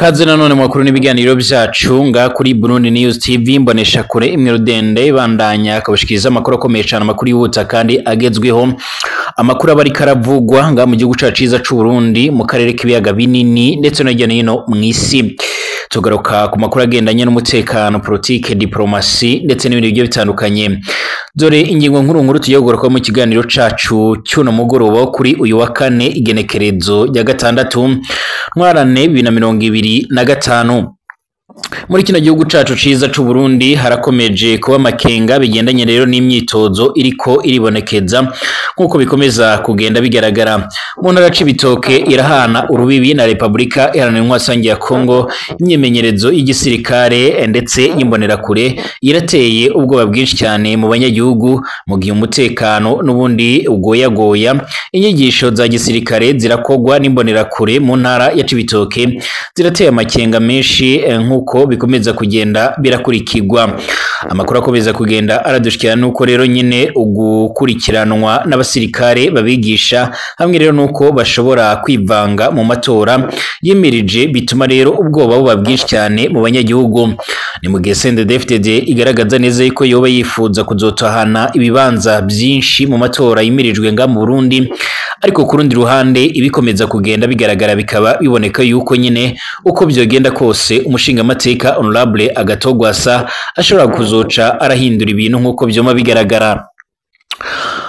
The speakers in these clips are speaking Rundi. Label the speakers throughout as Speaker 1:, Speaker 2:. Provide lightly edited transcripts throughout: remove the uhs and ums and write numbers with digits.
Speaker 1: Kaze nanone makuru n'ibiganiro byacu nga kuri Burundi News TV mbonesha kure imwirudende bandanya akabashikiriza amakuru akomeye cyane amakuru yihuta kandi agezweho amakuru abari karavugwa nga mu gihugu cyacu ciza c'u Burundi mu karere k'ibiyaga binini ndetse no hirya no hino mw'isi. Tugaruka ku makuru agendanye n'umutekano, politike, diplomasi ndetse n'ibindi bigiye bitandukanye. Dore ingingo nkuru tugiye kugaruka mu kiganiro cacu cy'uno mugoroba kuri uyu wa kane igenekerezo rya gatandatu ntwarane 2025. Muri kino gihugu cacu ciza c'u Burundi harakomeje kuba makenga bigendanye rero n'imyitozo iriko iribonekeza nkuko bikomeza kugenda bigaragara. Mu ntara c'Ibitoke irahana urubibi na Republika Iharanira Rusange ya Kongo, imyemenyerezo y'igisirikare ndetse y'imbonerakure irateye ubwoba bwinshi cyane mu banyagihugu mu gihe umutekano n'ubundi ugoyagoya. Inyigisho za gisirikare zirakogwa n'imbonerakure mu ntara ya c'Ibitoke zirateye amakenga menshi nkuko bikomeza kugenda birakurikirwa. Amakuru akomeza kugenda aradushikira nuko rero nyine ugukurikiranwa n'abasirikare babigisha hamwe rero nuko bashobora kwivanga mu matora yimirije bituma rero ubwoba buba bwinshi cyane mu banyagihugu. Ni mu gihe CNDD-FDD igaragaza neza yuko yoba yifuza kuzotahana ibibanza byinshi mu matora yimirijwe nga mu Burundi, ariko ku rundi ruhande ibikomeza kugenda bigaragara bikaba biboneka yuko nyine uko byogenda kose umushingamateka Honorable Agatogwasa ashobora kuzoca arahindura ibintu nkuko byoma bigaragara.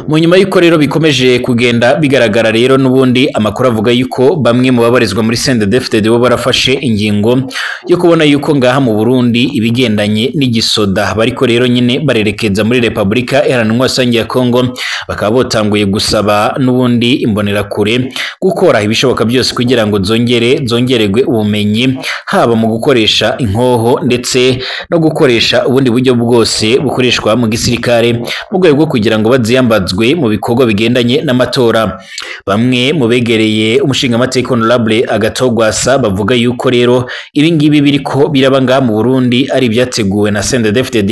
Speaker 1: Mu nyuma y'uko rero bikomeje kugenda bigaragara rero n'ubundi amakuru avuga yuko bamwe mu babarizwa muri CNDD-FDD bo barafashe ingingo yo kubona yuko ngaha mu Burundi ibigendanye n'igisoda bariko rero nyine barerekeza muri Republika Iharanira Rusange ya Kongo, bakaba botanguye gusaba n'ubundi imbonerakure gukora ibishoboka byose kugira ngo zongererwe ubumenyi haba mu gukoresha inkoho ndetse no gukoresha ubundi buryo bwose bukoreshwa mu gisirikare mu rwego rwo kugira ngo baziyambazwe mu bikorwa bigendanye n'amatora. Bamwe mu begereye umushingamateka Honorable Agatogwasa bavuga yuko rero ibingibi biriko biraba ngaha mu Burundi ari ibyateguwe na CNDD-FDD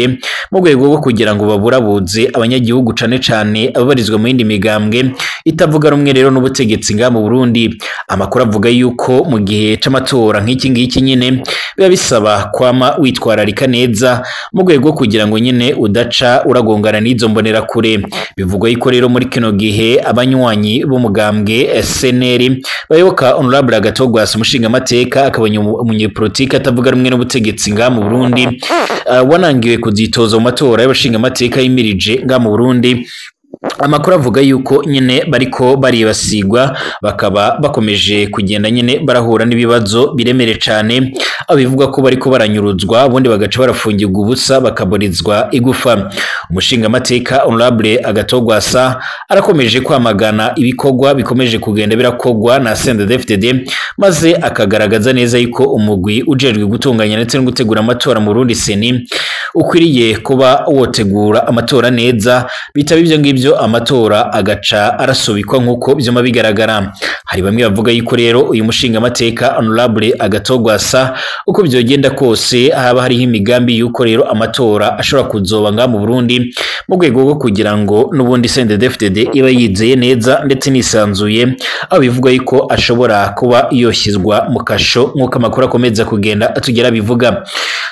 Speaker 1: mu rwego rwo kugira ngo baburabuze abanyagihugu cane ababarizwa mu yindi migambwe itavuga rumwe rero n'ubutegetsi ngaha mu Burundi. Amakuru avuga yuko mu gihe c'amatora nk'iki ngiki nyine biba bisaba kwama witwararika neza mu rwego rwo kugira ngo nyine udaca uragongana n'izo mbonerakure. Bivugwa yuko rero muri kino gihe abanywanyi b'umugambwe SNL bayoboka Honorable Agatogwasa umushingamateka akabanya umunyepolitike atavuga rumwe n'ubutegetsi ngaha mu Burundi wanangiwe kuzitoza mu matora y'abashingamateka yimirije ngaha mu Burundi. Amakuru avuga yuko nyine bariko baribasigwa bakaba bakomeje kugenda nyine barahura n'ibibazo biremere cyane, abivuga ko bariko baranyuruzwa ubundi bagaca barafungirwa ubusa bakaburizwa igufa. Umushingamateka Honorable Agatogwasa arakomeje kwamagana ibikorwa bikomeje kugenda birakogwa na CNDD-FDD maze akagaragaza neza yuko umugwi ujejwe gutunganya ndetse no gutegura amatora mu Burundi seni ukwiriye kuba wotegura amatora neza, bitaba ibyo ngibyo amatora agaca arasubikwa nkuko byoma bigaragara. Hari bamwe bavuga yuko rero uyu mushingamateka Honorable Agatogwasa uko byogenda kose haba hariho imigambi yuko rero amatora ashobora kuzoba nga mu Burundi mu rwego rwo kugira ngo n'ubundi CNDD-FDD iba yizeye neza ndetse nisanzuye, aho bivuga yuko ashobora kuba yoshyizwa mu kasho nkuko amakuru akomeza kugenda atugera bivuga.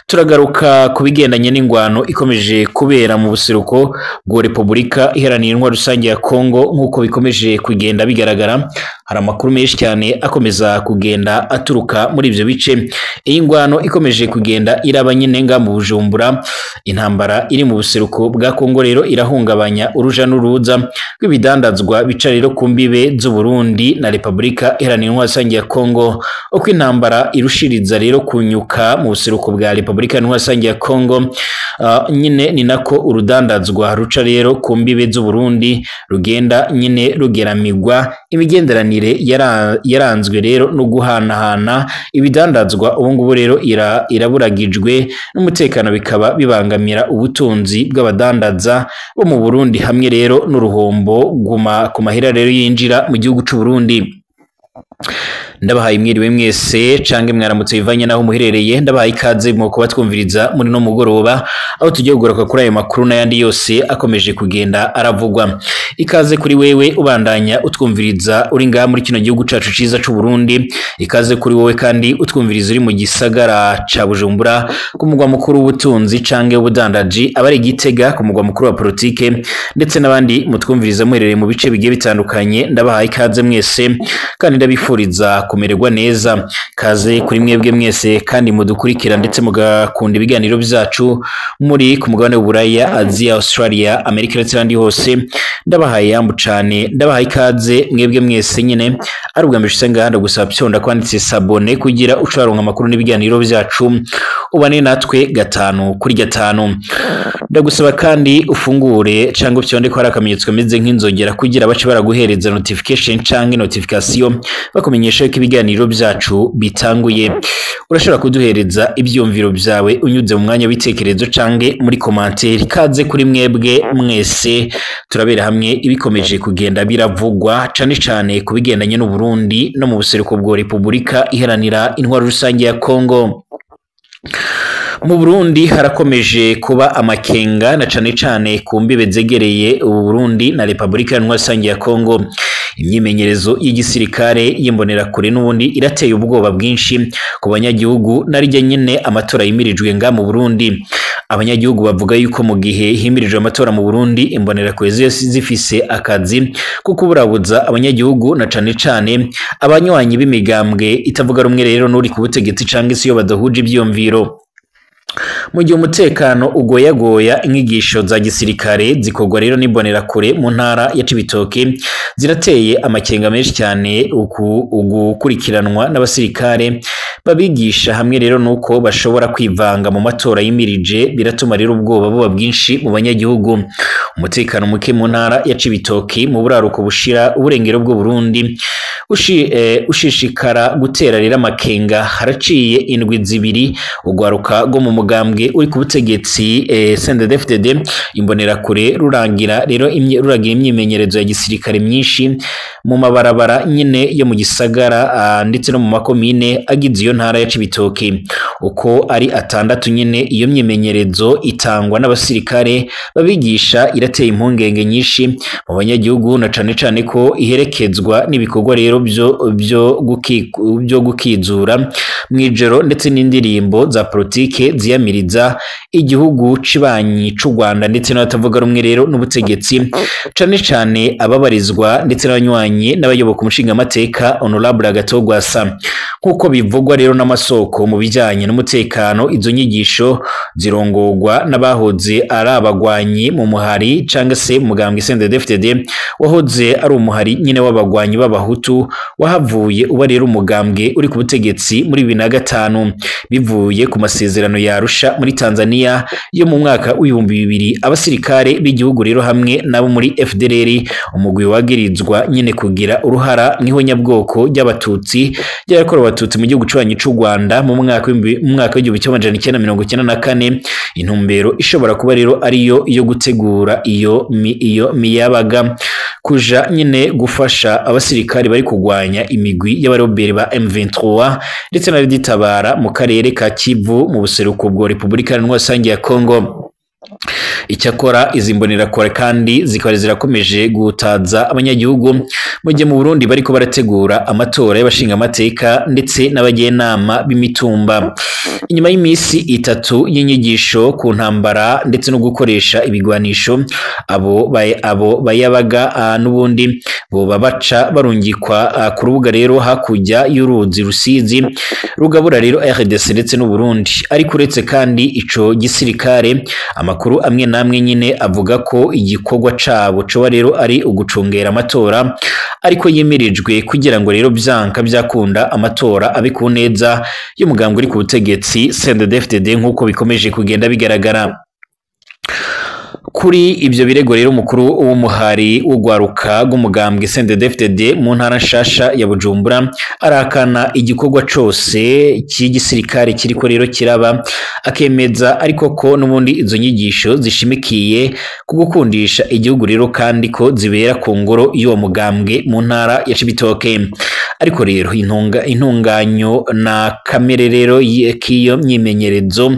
Speaker 1: Turagaruka kubigendanye n'ingwano ikomeje kubera mu buseruko bwa Republika Iharanira Rusange ya Kongo nkuko bikomeje kugenda bigaragara. Hari amakuru menshi cyane akomeza kugenda aturuka muri ivyo bice. Iyi ngwano ikomeje kugenda iraba nyine nga mu Bujumbura, intambara iri mu buseruko bwa Kongo rero irahungabanya uruja n'uruza rw'ibidandazwa bica rero ku mbibe z'u Burundi na Republika Iharanira Rusange ya Kongo. Uko intambara irushiriza rero kunyuka mu buseruko bwa Republika Iharanira Rusange ya Kongo, nyine ni nako urudandazwa ruca rero ku mbibe z'u Burundi rugenda nyine rugeramigwa. Imigenderanire yaranzwe rero no guhanahana ibidandazwa ubu ngubu rero iraburagijwe n'umutekano, bikaba bibangamira ubutunzi bw'abadandaza bo mu Burundi hamwe rero n'uruhombo ku mahera rero yinjira mu gihugu c'u Burundi. Ndabahaye mwiriwe mwese cange mwaramutse bivanye naho muherereye, ndabahaye ikaze mu kuba twumviriza muri no mugoroba aho tugiye kugaruka kuri ayo makuru n'ayandi yose akomeje kugenda aravugwa. Ikaze kuri wewe ubandanya utwumviriza uri ngaha muri kino gihugu cacu ciza c'u Burundi, ikaze kuri wowe kandi utwumviriza uri mu gisagara ca Bujumbura ku mugwa mukuru w'ubutunzi cange ubudandaji, abari Gitega ku mugwa mukuru wa politike, ndetse n'abandi mutwumviriza muherereye mu bice bigiye bitandukanye. Ndabahaye ikaze mwese kandi ndabifuriza kumererwa neza. Kaze kuri mwebwe mwese kandi mudukurikira ndetse mugakunda ibiganiro byacu muri ku mugabane w'Uburaya, Asia, Australia, Amerika ndetse n'andi hose. Ndabahaye yambu cane, ndabahaye ikaze mwebwe mwese nyene ari ubwa mbere usenga handa gusaba pyonda kwanditse sabone kugira ucaronka amakuru n'ibiganiro byacu ubane natwe gatanu kuri gatanu. Ndagusaba kandi ufungure cyangwa pyonde ko hari akamenyetso kameze nk'inzogera kugira bace baraguhereza notification canke notification bakumenyesha ko ibiganiro byacu bitanguye. Urashobora kuduhereza ibyumviro byawe unyuze mu mwanya w'itekerezo cange muri commentaire. Kaze kuri mwebwe mwese turabera hamwe ibikomeje kugenda biravugwa cane cane kubigendanye n'u Burundi no mu buseruko bwa Republika Iharanira Intwaro Rusange ya Kongo. Mu Burundi harakomeje kuba amakenga na cane cane ku mbibe zegereye u Burundi na Republika Iharanira Rusange ya Kongo. Imyimenyerezo y'igisirikare yimbonera kure n'ubundi irateye ubwoba bwinshi ku banyagihugu narijya nyene amatora yimirijwe nga mu Burundi. Abanyagihugu bavuga yuko mu gihe himirijwe amatora mu Burundi imbonera kure zifise akazi kuko burabuza abanyagihugu na cane cane abanywanyi b'imigambwe itavuga rumwe rero n'uri ku butegetsi canke se yo badahuje ivyumviro. Mu gihe umutekano ugoyagoya, inyigisho za gisirikare zikorwa rero n'imbonera kure mu ntara ya Cibitoke zirateye amakenga menshi cyane ugukurikiranwa n'abasirikare babigisha hamwe rero nuko bashobora kwivanga mu matora yimirije, biratuma rero ubwoba buba bwinshi mu banyagihugu. Umutekano muke mu ntara ya Cibitoke mu buraruko bushira uburengero bw'u Burundi ushishikara gutera rero amakenga. Haraciye indwi zibiri ugwaruka go mu mugambwe uri ku butegetsi CNDD-FDD imbonera kure ruragira imyimenyerezo ya gisirikare myinshi mu mabarabara nyine yo mu gisagara ndetse no mu makomine agize iyo ntara ya Cibitoke. Uko ari atandatu nyine iyo myimenyerezo itangwa n'abasirikare babigisha irateye impungenge nyinshi mu banyagihugu na cane cane ko iherekezwa n'ibikorwa rero byo gukizura mwijoro ndetse n'indirimbo za politike ziyamiriza igihugu cibanyi c'u Rwanda ndetse n'abatavuga rumwe rero n'ubutegetsi, cane cane ababarizwa ndetse n'abanywanyi n'abayoboka umushinga amateka Honorable Agatogwasa. Nkuko bivugwa rero n'amasoko mu bijanye n'umutekano, izo nyigisho zirongorwa n'abahoze ari abagwanyi mu muhari canke se mugambwe CNDD-FDD wahoze ari umuhari nyine w'abagwanyi b'abahutu wahavuye uba rero umugambwe uri ku butegetsi muri 2005 bivuye ku masezerano ya Arusha muri Tanzania yo mu mwaka w'2000. Abasirikare b'igihugu rero hamwe nabo muri FDLR umugwi wagirizwa nyine kugira uruhara mw'ihonyabwoko ry'abatutsi ryakorewe abatutsi mu gihugu cy'ubanyi c'u Rwanda mu mwaka w'1994. Intumbero ishobora kuba rero ariyo yo gutegura iyo miyabaga kuja nyine gufasha abasirikare bari kugwanya imigwi y'abarobere ba M23 ndetse n'abitabara mu karere ka Kivu mu buseruko bwa Republika Iharanira Rusange ya Kongo. Icyakora izi mbonerakure kandi zikaba zirakomeje gutaza abanyagihugu mu gihe mu Burundi bariko barategura amatora y'abashinga amateka ndetse n'abagenama b'imitumba. Inyuma y'imisi itatu y'inyigisho ku ntambara ndetse no gukoresha ibigwanisho, abo bayabaga n'ubundi boba baca barungikwa ku rubuga rero hakujya y'uruzi Rusizi rugabura rero RDC ndetse n'u Burundi. Ariko uretse kandi ico gisirikare, amakuru amwe namwe nyine avuga ko igikorwa cabo coba rero ari ugucungera amatora ariko yimirijwe kugira ngo rero byanka byakunda amatora abe ku neza y'umugambwe uri ku butegetsi CNDD-FDD nk'uko bikomeje kugenda bigaragara. Kuri ibyo birego rero umukuru w'umuhari w'ugwaruka rw'umugambwe CNDD-FDD mu ntara nshasha ya Bujumbura arakana igikorwa cose cy'igisirikare kiriko rero kiraba, akemeza ariko ko n'ubundi izo nyigisho zishimikiye ku gukundisha igihugu rero kandi ko zibera ku ngoro y'uwo mugambwe mu ntara ya Cibitoke. Ariko rero intunganyo na kamere rero y'iyo myimenyerezo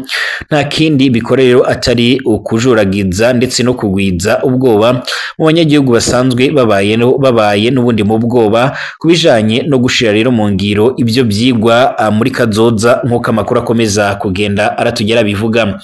Speaker 1: nta kindi bikora rero atari ukujuragiza ndetse no kugwiza ubwoba mu banyagihugu basanzwe babaye n'ubundi mu bwoba kubijanye no gushira rero mu ngiro ibyo byigwa muri kazoza nk'uko amakuru akomeza kugenda aratugera bivuga.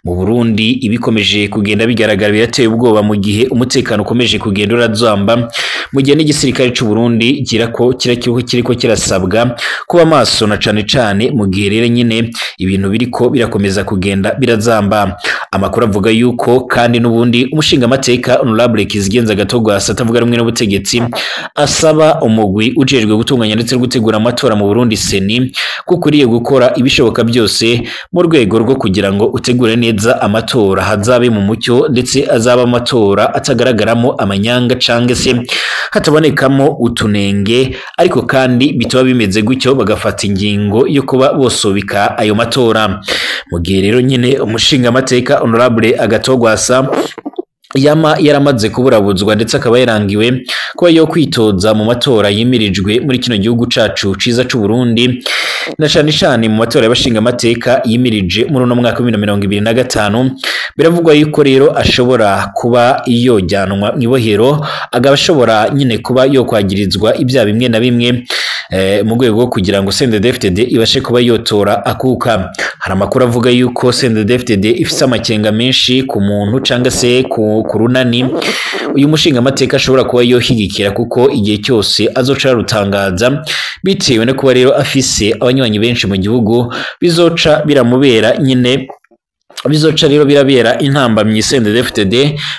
Speaker 1: Mu Burundi ibikomeje kugenda bigaragara birateye ubwoba mu gihe umutekano ukomeje kugenda urazamba, mu gihe n'igisirikare cy'u Burundi kiriko kirasabwa kuba maso na cane mu gihe rero nyine ibintu biriko birakomeza kugenda birazamba. Amakuru avuga yuko kandi n'ubundi umushinga amateka Honorable Kizigenza Gatogwasa atavuga rumwe n'ubutegetsi asaba umugwi ujejwe gutunganya ndetse no gutegura amatora mu Burundi seni kukuriye gukora ibishoboka byose mu rwego rwo kugira ngo utegure neza amatora hazabe mu mucyo ndetse azaba amatora atagaragaramo amanyanga cange se hatabonekamo utunenge, ariko kandi bitaba bimeze gutyo bagafata ingingo yo kuba bosobika ayo matora. Mu gihe rero nyine umushinga amateka Honorable Agatogwasa yama yaramaze kuburabuzwa ndetse akaba yarangiwe kuba yo kwitoza mu matora yimirijwe muri kino gihugu cacu ciza c'u Burundi, na cane mu matora y'abashinga amateka yimirije muri uno mwaka wa 2025. Biravugwa yuko rero ashobora kuba yojyanwa mwibohero, agashobora nyine kuba yo kwagirizwa ibya bimwe na bimwe mu rwego rwo kugira ngo CNDD-FDD ibashe kuba yotora akuka. Hari amakuru avuga yuko CNDD-FDD ifise amakenga menshi ku muntu canga se ku runani uyu mushinga amateka ashobora kuba yohigikira, kuko igihe cyose azoca rutangaza bitewe no kuba rero afise abanywanyi benshi mu gihugu bizoca biramubera nyine rero birabera intambamyi CNDD-FDD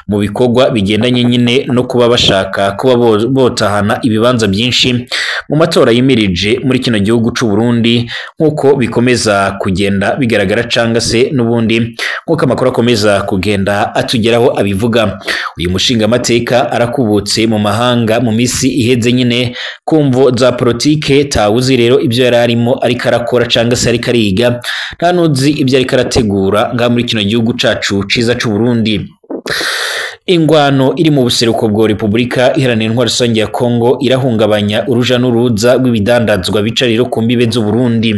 Speaker 1: mu bikorwa bigendanye nyine no kuba bashaka kuba botahana ibibanza byinshi mu matora yimirije muri kino gihugu c'u Burundi, nkuko bikomeza kugenda bigaragara canga se n'ubundi nkuko amakuru akomeza kugenda atugeraho abivuga. Uyu mushinga amateka arakubutse mu mahanga mu misi iheze nyine kumvo za politike, tawuzi rero ibyo yari arimo ariko arakora canga se ariko ariga, nta nuzi ibyo ariko arategura muri kino gihugu cacu ciza c'u Burundi. Ingwano iri mu buseruko bwa Republika Iharanira Intwaro Rusange ya Kongo irahungabanya uruja n'uruza rw'ibidandazwa bica rero ku mbibe z'u Burundi.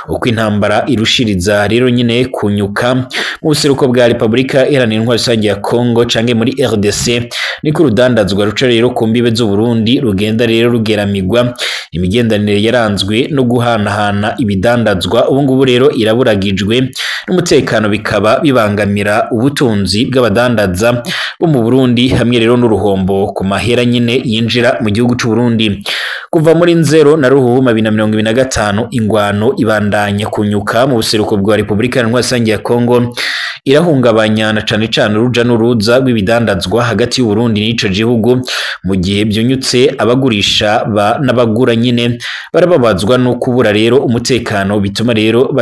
Speaker 1: Uko intambara irushiriza rero nyine kunyuka mu buseruko bwa Republika Iharanira Intwaro Rusange ya Kongo cange muri RDC, niko urudandazwa ruca rero ku mbibe z'u Burundi rugenda rero rugeramigwa. Imigendanire yaranzwe no guhanahana ibidandazwa ubu ngubu rero iraburagijwe, n'umutekano bikaba bibangamira ubutunzi bw'abadandaza bo mu Burundi, hamwe rero n'uruhombo ku mahera nyine yinjira mu gihugu c'u Burundi. Kuva muri nzero na ruhuma 2025 ingwano ibandanya kunyuka mu buseruko bwa Republika Iharanira Rusange ya Kongo, irahungabanya na cane uruja n'uruza rw'ibidandazwa hagati y'u Burundi n'ico gihugu, mu gihe byunyutse abagurisha n'abagura nyine barababazwa no kubura rero umutekano, bituma rero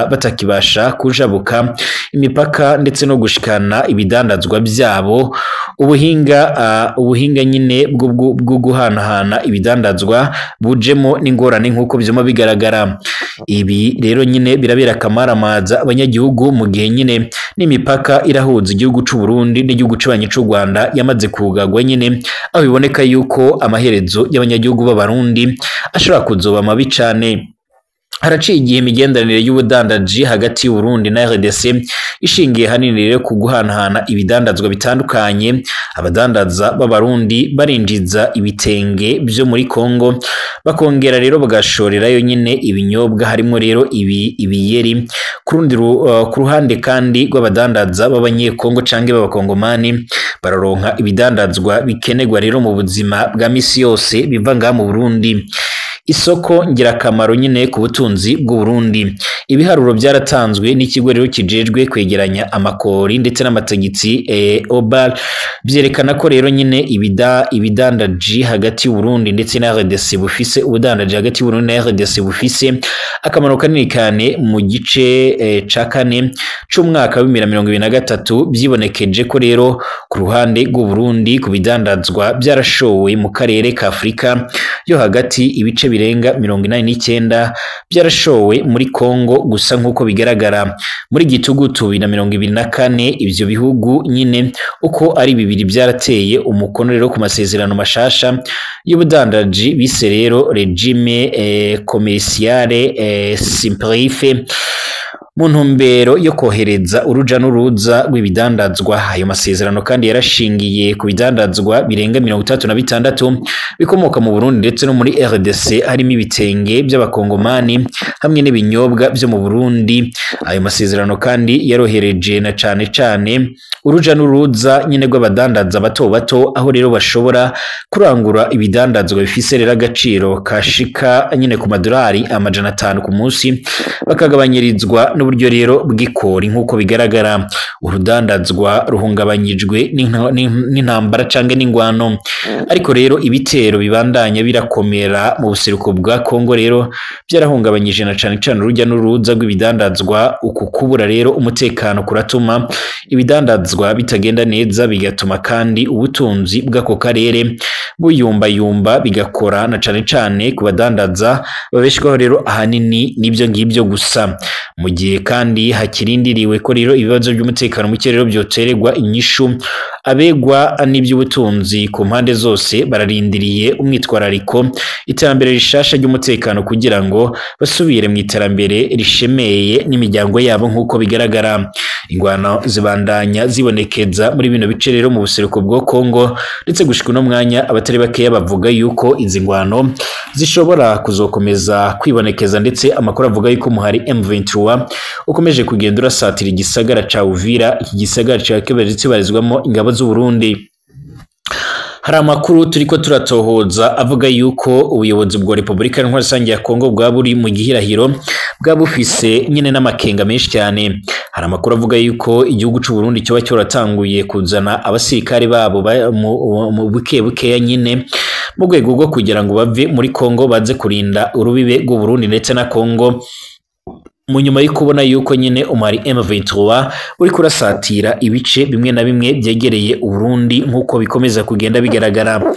Speaker 1: batakibasha kujabuka imipaka ndetse no gushikana ibidandazwa byabo. Ubuhinga nyine bwo guhanahana ibidandazwa bujemo n'ingorane nk'uko byuma bigaragara. Ibi rero nyine birabera akamaramaza abanyagihugu mu gihe nyine n'imipaka irahuza igihugu c'u Burundi n'igihugu c'abanye c'u Rwanda yamaze kugagwa nyine, aho biboneka yuko amaherezo y'abanyagihugu b'abarundi ashobora kuzoba mabi cane. Haraciye igihe imigenderanire y'ubudandaji hagati y'u Burundi na RDC ishingiye hanini rero ku guhanahana ibidandazwa bitandukanye. Abadandaza b'abarundi barinjiza ibitenge byo muri Kongo bakongera rero bagashorerayo nyine ibinyobwa harimo rero ibiyeri. Ku ruhande kandi rw'abadandaza b'abanyekongo cange b'abakongomani bararonka ibidandazwa bikenerwa rero mu buzima bwa misi yose biva ngaha mu Burundi. isoko ngirakamaro nyine ku butunzi bw'u Burundi. Ibiharuro byaratanzwe n'ikigo rero kijejwe kwegeranya amakori ndetse n'amatagitsi OBR byerekana ko rero nyine ibidandaji hagati y'u Burundi ndetse na RDC bufise ubudandaji hagati y'u Burundi na RDC bufise akamaro kanini cyane mu gice ca kane c'umwaka wa 2023 byibonekeje ko rero ku ruhande rw'u Burundi ku bidandazwa byarashowe mu karere ka Afrika yo hagati ibice birenga 89 byarashowe muri Kongo gusa nkuko bigaragara muri gitugutu 2024 ivyo bihugu nyine uko ari bibiri byarateye umukono rero ku masezerano mashasha y'ubudandaji bise rero regime commerciale simplifié mu ntumbero yo kohereza uruja n'uruza rw'ibidandazwa. Ayo masezerano kandi yarashingiye ku bidandazwa birenga 36 bikomoka mu Burundi ndetse no muri RDC harimo ibitenge by'abakongomani hamwe n'ibinyobwa byo mu Burundi. Ayo masezerano kandi yarohereje na cane uruja n'uruza nyine rw'abadandaza bato bato aho rero bashobora kurangura ibidandazwa bifise rero agaciro kashika nyine ku madolari 500 ku munsi bakagabanyirizwa n'uburyo rero bw'ikori nkuko bigaragara. Urudandazwa ruhungabanyijwe n'intambara canke n'ingwano, ariko rero ibitero bibandanya birakomera mu buseruko bwa Kongo rero byarahungabanyije na cane urujya n'uruza rw'ibidandazwa. Uku kubura rero umutekano kuratuma ibidandazwa bitagenda neza, bigatuma kandi ubutunzi bw'ako karere buyumba bigakora na cane ku badandaza babeshwaho rero ahanini n'ibyo ngibyo gusa. Mu gihe kandi hakirindiriwe ko rero ibibazo by'umutekano muke rero byotererwa inyishu, abegwa n'iby'ubutunzi ku mpande zose bararindiriye umwitwarariko iterambere rishasha ry'umutekano kugira ngo basubire mu iterambere rishemeye n'imiryango yabo nkuko bigaragara. Ingwano zibandanya zibonekeza muri bino bice rero mu buseruko bwo Kongo ndetse gushika no mwanya abatari bakeya bavuga yuko izi ngwano zishobora kuzokomeza kwibonekeza, ndetse amakuru avuga yuko muhari M23 ukomeje kugenda urasatira igisagara ca Uvira, iki gisagara ca Kibezi barizwamo ingabo z'u Burundi. Hari amakuru turiko turatohoza avuga yuko ubuyobozi bwa Republika Rusange ya Kongo bwa buri mu gihirahiro bwa bufise nyine n'amakenga menshi cyane. Hari amakuru avuga yuko igihugu c'u Burundi cyo cyoratanguye kuzana abasirikare babo mu bukeya nyine mu rwego rwo kugira ngo bave muri Kongo baze kurinda urubibe rw'u Burundi ndetse na Kongo, mu nyuma yo kubona yuko nyine umari M23 uri kurasatira ibice bimwe na bimwe byegereye u Burundi nkuko bikomeza kugenda bigaragara.